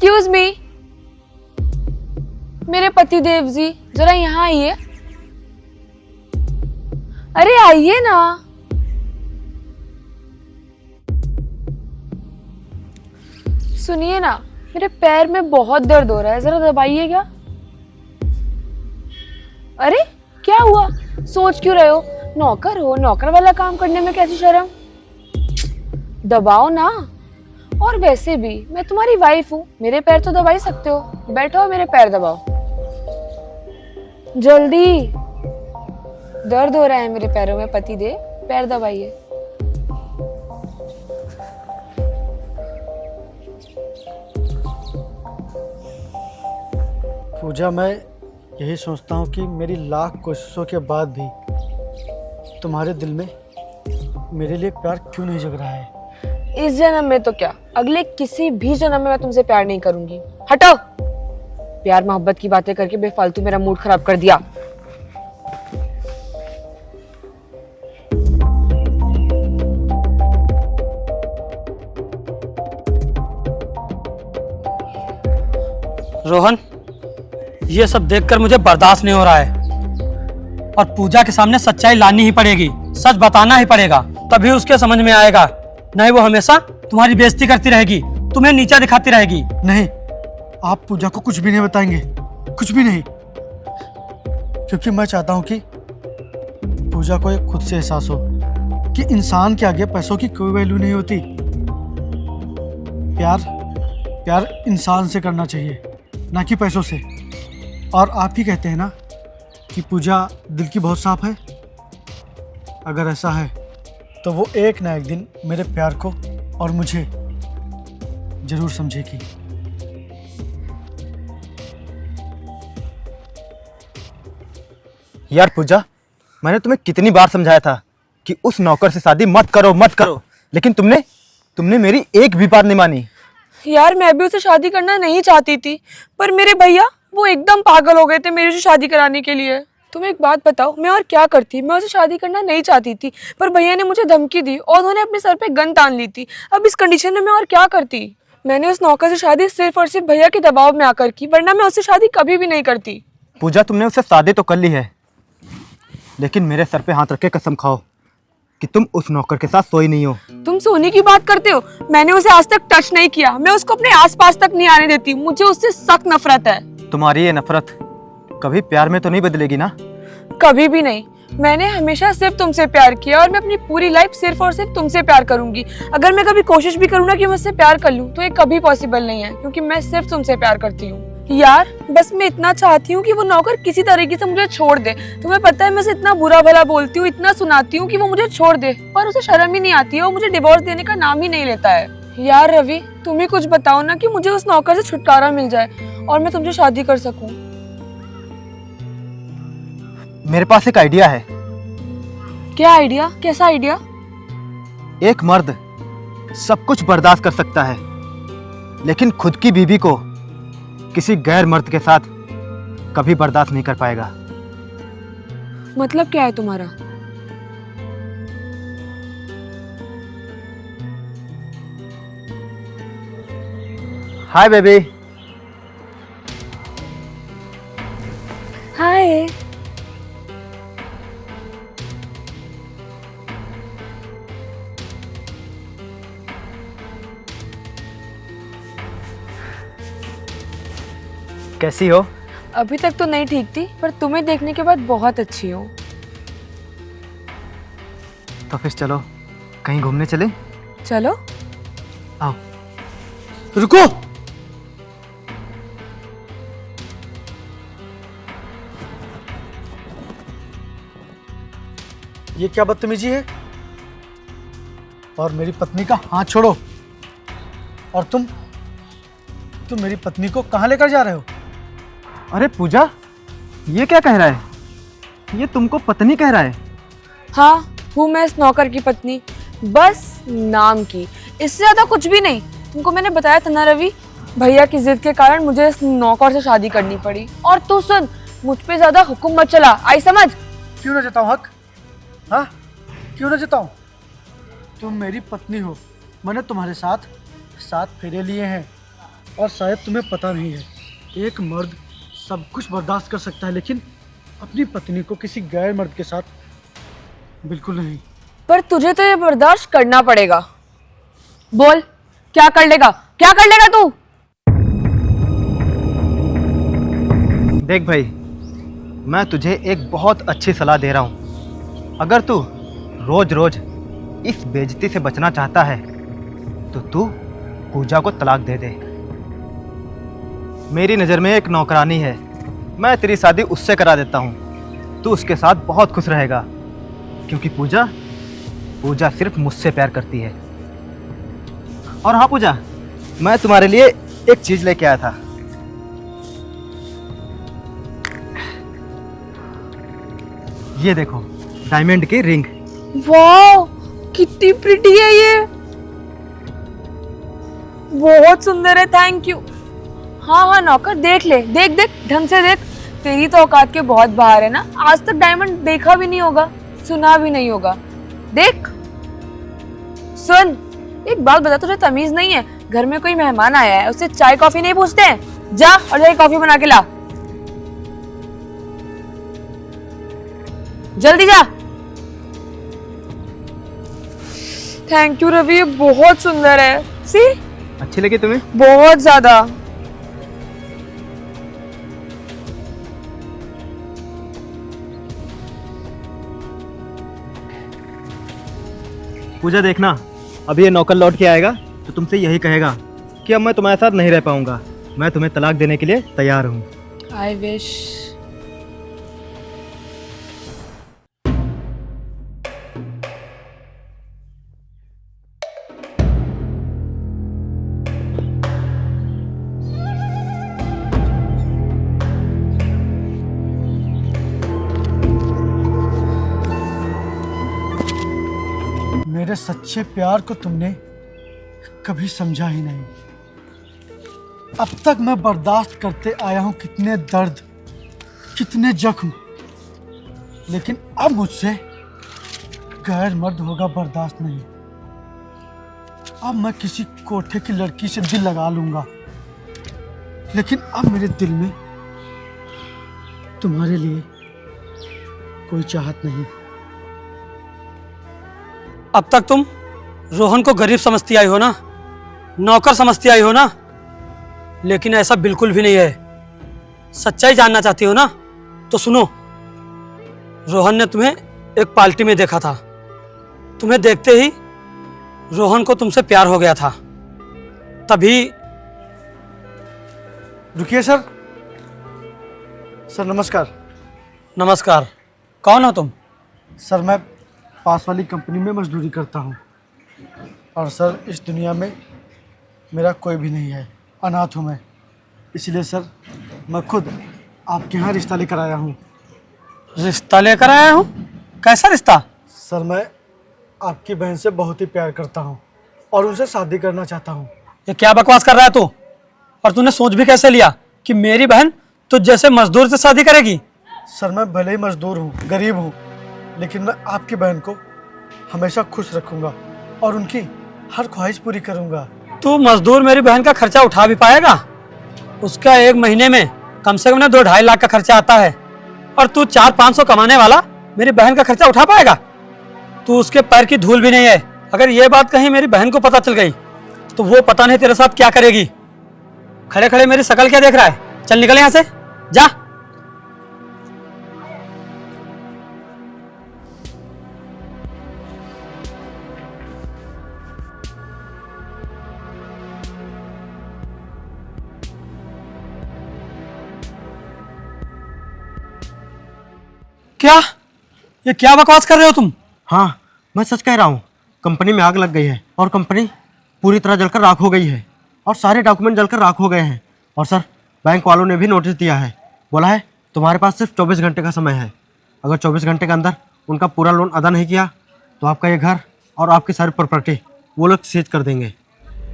Excuse me, मेरे पति देव जी जरा यहाँ आइए। अरे आइए ना। सुनिए ना, मेरे पैर में बहुत दर्द हो रहा है, जरा दबाइए क्या। अरे क्या हुआ, सोच क्यों रहे हो? नौकर हो, नौकर वाला काम करने में कैसी शर्म। दबाओ ना। और वैसे भी मैं तुम्हारी वाइफ हूँ, मेरे पैर तो दबा ही सकते हो। बैठो, मेरे पैर दबाओ जल्दी। दर्द हो रहा है मेरे पैरों में पति दे, पैर दबाइए। पूजा, मैं यही सोचता हूँ कि मेरी लाख कोशिशों के बाद भी तुम्हारे दिल में मेरे लिए प्यार क्यों नहीं जग रहा है। इस जन्म में तो क्या, अगले किसी भी जन्म में मैं तुमसे प्यार नहीं करूंगी। हटो। प्यार मोहब्बत की बातें करके बेफालतू मेरा मूड खराब कर दिया। रोहन, ये सब देखकर मुझे बर्दाश्त नहीं हो रहा है और पूजा के सामने सच्चाई लानी ही पड़ेगी, सच बताना ही पड़ेगा, तभी उसके समझ में आएगा। नहीं वो हमेशा तुम्हारी बेइज्जती करती रहेगी, तुम्हें नीचा दिखाती रहेगी। नहीं, आप पूजा को कुछ भी नहीं बताएंगे, कुछ भी नहीं, क्योंकि मैं चाहता हूँ कि पूजा को एक खुद से एहसास हो कि इंसान के आगे पैसों की कोई वैल्यू नहीं होती। प्यार प्यार इंसान से करना चाहिए, ना कि पैसों से। और आप ही कहते हैं ना कि पूजा दिल की बहुत साफ है। अगर ऐसा है तो वो एक ना एक दिन मेरे प्यार को और मुझे जरूर समझेगी। यार पूजा, मैंने तुम्हें कितनी बार समझाया था कि उस नौकर से शादी मत करो मत करो, लेकिन तुमने मेरी एक भी बात नहीं मानी। यार मैं भी उसे शादी करना नहीं चाहती थी, पर मेरे भैया वो एकदम पागल हो गए थे मेरे से शादी कराने के लिए। तुम एक बात बताओ, मैं और क्या करती? मैं उसे शादी करना नहीं चाहती थी, पर भैया ने मुझे धमकी दी और उन्होंने अपने सर पे गन तान ली थी। अब इस कंडीशन में मैं और क्या करती? मैंने उस नौकर से शादी सिर्फ और सिर्फ भैया के दबाव में आकर की, वरना मैं उससे शादी कभी भी नहीं करती। पूजा, तुमने उससे शादी तो कर ली है, लेकिन मेरे सर पे हाथ रख के कसम खाओ कि तुम उस नौकर के साथ सोई नहीं हो। तुम सोने की बात करते हो? मैंने उसे आज तक टच नहीं किया, मैं उसको अपने आसपास तक नहीं आने देती। मुझे उससे सख्त नफरत है। तुम्हारी ये नफरत कभी प्यार में तो नहीं बदलेगी ना? कभी भी नहीं। मैंने हमेशा सिर्फ तुमसे प्यार किया और मैं अपनी पूरी लाइफ सिर्फ और सिर्फ तुमसे प्यार करूंगी। अगर मैं कभी कोशिश भी करूँ ना कि मैं उससे प्यार कर लूँ, तो ये कभी पॉसिबल नहीं है, क्योंकि मैं सिर्फ तुमसे प्यार करती हूँ। यार बस मैं इतना चाहती हूँ कि वो नौकर किसी तरीके से मुझे छोड़ दे। तुम्हें पता है मैं उसे इतना बुरा भला बोलती हूँ, इतना सुनाती हूँ कि वो मुझे छोड़ दे, पर उसे शर्म ही नहीं आती है। वो मुझे डिवोर्स देने का नाम ही नहीं लेता है। यार रवि, तुम ही कुछ बताओ ना कि मुझे उस नौकर से छुटकारा मिल जाए और मैं तुमसे शादी कर सकूं। मेरे पास एक आइडिया है। क्या आइडिया? कैसा आइडिया? एक मर्द सब कुछ बर्दाश्त कर सकता है, लेकिन खुद की बीवी को किसी गैर मर्द के साथ कभी बर्दाश्त नहीं कर पाएगा। मतलब क्या है तुम्हारा? Hi baby. हाय। कैसी हो? अभी तक तो नहीं ठीक थी, पर तुम्हें देखने के बाद बहुत अच्छी हो। तो फिर चलो कहीं घूमने चले? चलो। आओ। रुको। ये क्या बदतमीजी है? और मेरी पत्नी का हाथ छोड़ो। और तुम मेरी पत्नी को कहाँ लेकर जा रहे हो? अरे पूजा, ये क्या कह रहा है? ये तुमको पत्नी कह रहा है? हाँ, हूँ मैं इस नौकर की पत्नी, बस नाम की, इससे ज्यादा कुछ भी नहीं। तुमको मैंने बताया था ना रवि, भैया की जिद के कारण मुझे इस नौकर से शादी करनी पड़ी। और तू सुन, मुझ पे ज्यादा हुक्म मत चला, आई समझ? क्यों ना जताऊं हक? हाँ, क्यों ना जताऊं? तुम मेरी पत्नी हो, मैंने तुम्हारे साथ 7 फेरे लिए हैं, और शायद तुम्हें पता नहीं है, एक मर्द सब कुछ बर्दाश्त कर सकता है, लेकिन अपनी पत्नी को किसी गैर मर्द के साथ बिल्कुल नहीं। पर तुझे तो ये बर्दाश्त करना पड़ेगा। बोल, क्या कर लेगा, क्या कर लेगा तू? देख भाई, मैं तुझे एक बहुत अच्छी सलाह दे रहा हूँ। अगर तू रोज रोज इस बेइज्जती से बचना चाहता है तो तू पूजा को तलाक दे दे। मेरी नज़र में एक नौकरानी है, मैं तेरी शादी उससे करा देता हूँ। तू उसके साथ बहुत खुश रहेगा, क्योंकि पूजा सिर्फ मुझसे प्यार करती है। और हाँ पूजा, मैं तुम्हारे लिए एक चीज़ लेके आया था। ये देखो, डायमंड की रिंग। वाह, कितनी प्रिटी है ये, बहुत सुंदर है। Thank you. हाँ हाँ नौकर, देख ले, देख देख ढंग से देख। तेरी तो औकात के बहुत बाहर है ना, आज तक डायमंड देखा भी नहीं होगा, सुना भी नहीं होगा। देख, सुन, एक बात बता, तुझे तमीज नहीं है? घर में कोई मेहमान आया है, उससे चाय कॉफी नहीं पूछते हैं? जा और जाके कॉफी बना के ला, जल्दी जा। थैंक यू रवि, ये बहुत सुंदर है। सी, अच्छी लगी तुम्हें? बहुत ज्यादा। पूजा देखना, अब ये नौकर लौट के आएगा तो तुमसे यही कहेगा कि अब मैं तुम्हारे साथ नहीं रह पाऊंगा, मैं तुम्हें तलाक देने के लिए तैयार हूँ। I wish. मेरे सच्चे प्यार को तुमने कभी समझा ही नहीं। अब तक मैं बर्दाश्त करते आया हूं कितने दर्द, कितने जख्म, लेकिन अब मुझसे गैर मर्द होगा बर्दाश्त नहीं। अब मैं किसी कोठे की लड़की से दिल लगा लूंगा, लेकिन अब मेरे दिल में तुम्हारे लिए कोई चाहत नहीं। अब तक तुम रोहन को गरीब समझती आई हो ना, नौकर समझती आई हो ना, लेकिन ऐसा बिल्कुल भी नहीं है। सच्चाई जानना चाहती हो ना, तो सुनो। रोहन ने तुम्हें एक पार्टी में देखा था, तुम्हें देखते ही रोहन को तुमसे प्यार हो गया था। तभी रुकिए सर। सर नमस्कार। नमस्कार, कौन हो तुम? सर मैं पास वाली कंपनी में मजदूरी करता हूँ, और सर इस दुनिया में मेरा कोई भी नहीं है, अनाथ हूँ मैं। इसलिए सर मैं खुद आपके यहाँ रिश्ता लेकर आया हूँ। रिश्ता लेकर आया हूँ? कैसा रिश्ता? सर मैं आपकी बहन से बहुत ही प्यार करता हूँ और उनसे शादी करना चाहता हूँ। ये क्या बकवास कर रहा है तू? और तूने सोच भी कैसे लिया कि मेरी बहन तुझ जैसे मजदूर से शादी करेगी? सर मैं भले ही मजदूर हूँ, गरीब हूँ, लेकिन मैं आपकी बहन को हमेशा खुश रखूँगा और उनकी हर ख्वाहिश पूरी करूँगा। तू मजदूर मेरी बहन का खर्चा उठा भी पाएगा? उसका एक महीने में कम से कम ना 2-2.5 लाख का खर्चा आता है, और तू 400-500 कमाने वाला मेरी बहन का खर्चा उठा पाएगा? तू उसके पैर की धूल भी नहीं है। अगर ये बात कहीं मेरी बहन को पता चल गई तो वो पता नहीं तेरे साथ क्या करेगी। खड़े खड़े मेरी शकल क्या देख रहा है? चल निकल यहाँ से, जा। क्या? ये क्या बकवास कर रहे हो तुम? हाँ, मैं सच कह रहा हूँ। कंपनी में आग लग गई है और कंपनी पूरी तरह जलकर राख हो गई है और सारे डॉक्यूमेंट जलकर राख हो गए हैं। और सर, बैंक वालों ने भी नोटिस दिया है, बोला है तुम्हारे पास सिर्फ 24 घंटे का समय है। अगर 24 घंटे के अंदर उनका पूरा लोन अदा नहीं किया तो आपका ये घर और आपकी सारी प्रॉपर्टी वो लोग सीज कर देंगे।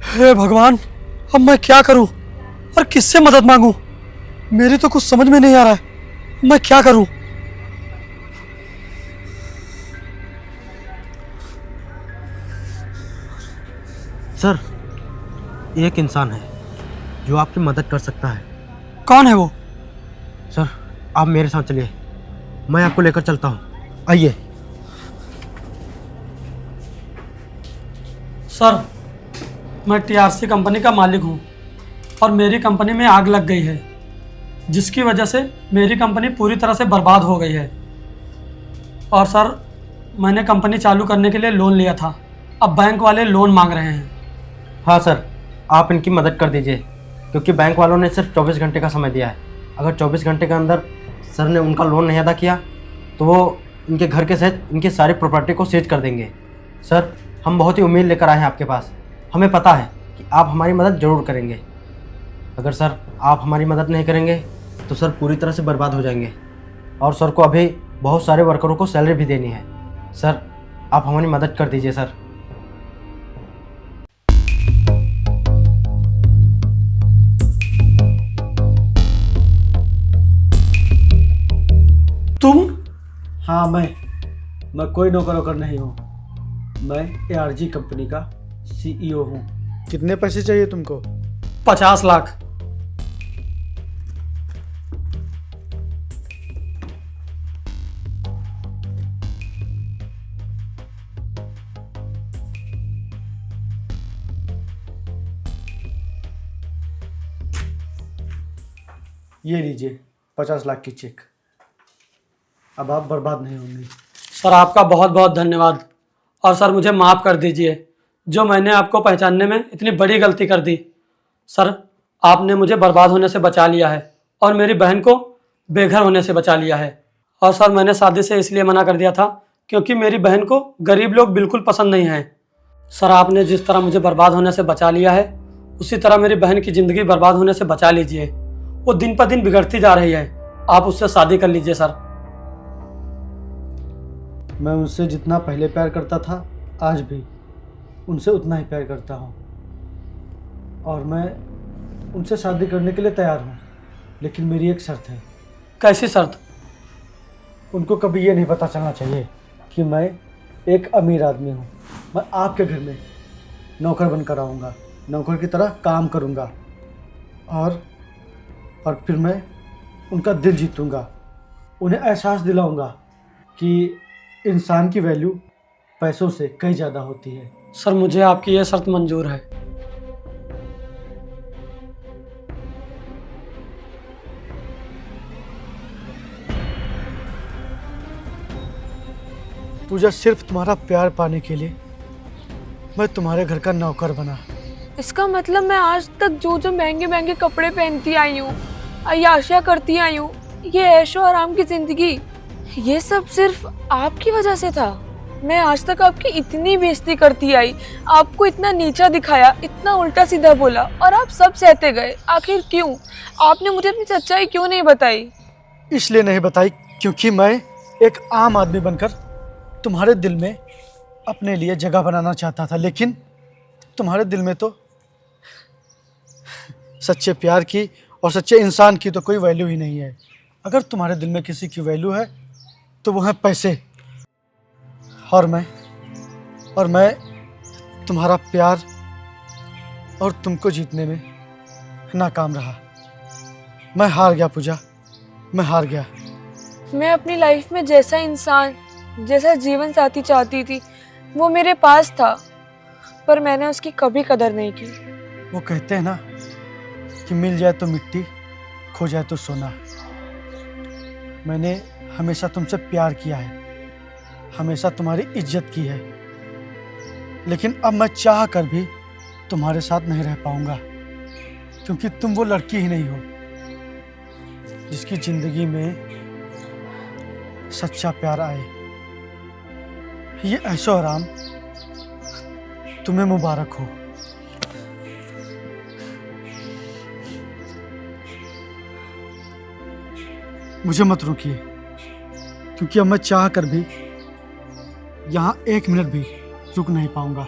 हे भगवान, अब मैं क्या करूं और किससे मदद मांगूं? मेरी तो कुछ समझ में नहीं आ रहा है, मैं क्या करूं? सर, एक इंसान है जो आपकी मदद कर सकता है। कौन है वो? सर आप मेरे साथ चलिए, मैं आपको लेकर चलता हूँ, आइए। सर मैं टीआरसी कंपनी का मालिक हूँ और मेरी कंपनी में आग लग गई है, जिसकी वजह से मेरी कंपनी पूरी तरह से बर्बाद हो गई है। और सर मैंने कंपनी चालू करने के लिए लोन लिया था, अब बैंक वाले लोन मांग रहे हैं। हाँ सर, आप इनकी मदद कर दीजिए, क्योंकि बैंक वालों ने सिर्फ 24 घंटे का समय दिया है। अगर 24 घंटे के अंदर सर ने उनका लोन नहीं अदा किया तो वो इनके घर के सहित इनकी सारी प्रॉपर्टी को सीज कर देंगे। सर हम बहुत ही उम्मीद लेकर आए हैं आपके पास, हमें पता है कि आप हमारी मदद ज़रूर करेंगे। अगर सर आप हमारी मदद नहीं करेंगे तो सर पूरी तरह से बर्बाद हो जाएंगे, और सर को अभी बहुत सारे वर्करों को सैलरी भी देनी है। सर आप हमारी मदद कर दीजिए सर। तुम? हाँ मैं कोई नौकर वोकर नहीं हूँ, मैं ARG कंपनी का CEO हूँ। कितने पैसे चाहिए तुमको? 50 लाख। ये लीजिए 50 लाख की चेक। अब आप बर्बाद नहीं होंगे। सर आपका बहुत बहुत धन्यवाद, और सर मुझे माफ़ कर दीजिए जो मैंने आपको पहचानने में इतनी बड़ी गलती कर दी। सर आपने मुझे बर्बाद होने से बचा लिया है और मेरी बहन को बेघर होने से बचा लिया है। और सर मैंने शादी से इसलिए मना कर दिया था क्योंकि मेरी बहन को गरीब लोग बिल्कुल पसंद नहीं हैं। सर आपने जिस तरह मुझे बर्बाद होने से बचा लिया है, उसी तरह मेरी बहन की ज़िंदगी बर्बाद होने से बचा लीजिए। वो दिन पर दिन बिगड़ती जा रही है, आप उससे शादी कर लीजिए सर। मैं उनसे जितना पहले प्यार करता था, आज भी उनसे उतना ही प्यार करता हूँ, और मैं उनसे शादी करने के लिए तैयार हूँ। लेकिन मेरी एक शर्त है। कैसी शर्त? उनको कभी ये नहीं पता चलना चाहिए कि मैं एक अमीर आदमी हूँ। मैं आपके घर में नौकर बनकर आऊँगा, नौकर की तरह काम करूँगा, और फिर मैं उनका दिल जीतूँगा। उन्हें एहसास दिलाऊँगा कि इंसान की वैल्यू पैसों से कहीं ज़्यादा होती है। सर मुझे आपकी ये शर्त मंजूर है। पूजा, सिर्फ तुम्हारा प्यार पाने के लिए मैं तुम्हारे घर का नौकर बना। इसका मतलब मैं आज तक जो जो महंगे महंगे कपड़े पहनती आई हूँ, अय्याशियाँ करती आई हूँ, ये ऐशो आराम की जिंदगी, ये सब सिर्फ आपकी वजह से था। मैं आज तक आपकी इतनी बेइज्जती करती आई, आपको इतना नीचा दिखाया, इतना उल्टा सीधा बोला, और आप सब सहते गए। आखिर क्यों? आपने मुझे अपनी सच्चाई क्यों नहीं बताई? इसलिए नहीं बताई क्योंकि मैं एक आम आदमी बनकर तुम्हारे दिल में अपने लिए जगह बनाना चाहता था। लेकिन तुम्हारे दिल में तो सच्चे प्यार की और सच्चे इंसान की तो कोई वैल्यू ही नहीं है। अगर तुम्हारे दिल में किसी की वैल्यू है तो वो है पैसे, और मैं तुम्हारा प्यार और तुमको जीतने में नाकाम रहा। मैं हार गया पूजा, मैं हार गया। मैं अपनी लाइफ में जैसा इंसान, जैसा जीवन साथी चाहती थी, वो मेरे पास था, पर मैंने उसकी कभी कदर नहीं की। वो कहते हैं ना कि मिल जाए तो मिट्टी, खो जाए तो सोना। मैंने हमेशा तुमसे प्यार किया है, हमेशा तुम्हारी इज्जत की है, लेकिन अब मैं चाह कर भी तुम्हारे साथ नहीं रह पाऊंगा, क्योंकि तुम वो लड़की ही नहीं हो जिसकी जिंदगी में सच्चा प्यार आए। ये ऐशो आराम तुम्हें मुबारक हो। मुझे मत रोकिए, क्योंकि अब मैं चाह कर भी यहाँ 1 मिनट भी रुक नहीं पाऊंगा।